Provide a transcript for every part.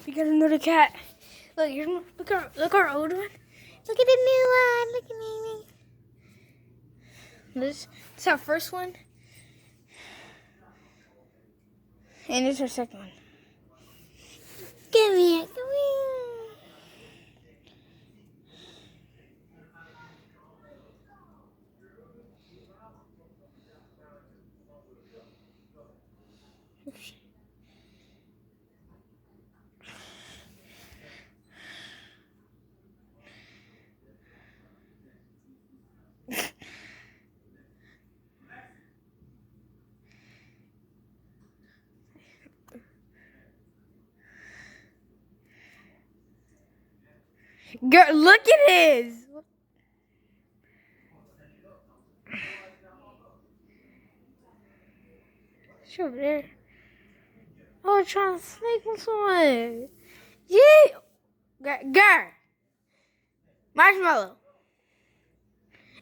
We got another cat. Look, look our old one. Look at the new one. Look at Mimi. This is our first one. And this is our second one. Come here, come here. Girl, look at his. It's over there. Oh, I'm trying to snake with someone. Yeah. Girl. Marshmallow.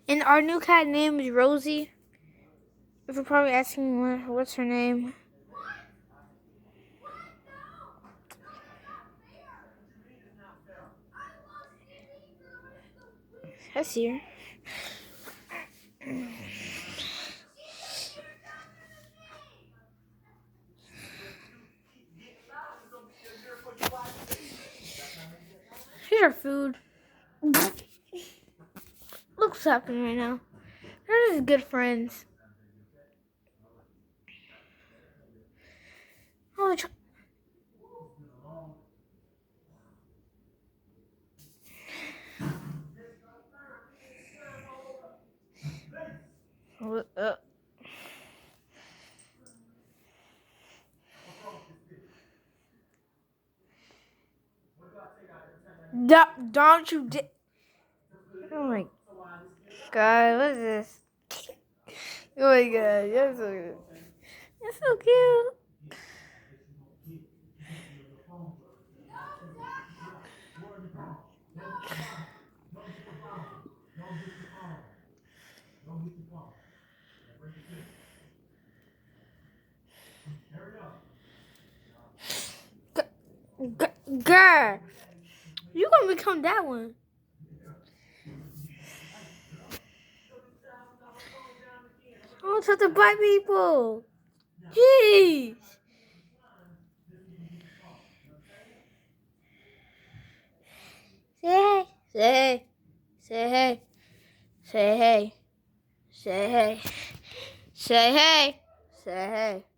And our new cat name is Rosie. If you're probably asking what's her name. I see her. Here's our food. Look what's happening right now. They're just good friends. Oh, Don't you oh my god, what is this? Oh my god, you're so good. You're so cute. Girl, you gonna become that one. I don't have to bite people. Jeez. Say hey. Say hey. Say hey. Say hey. Say hey. Say hey. Say hey.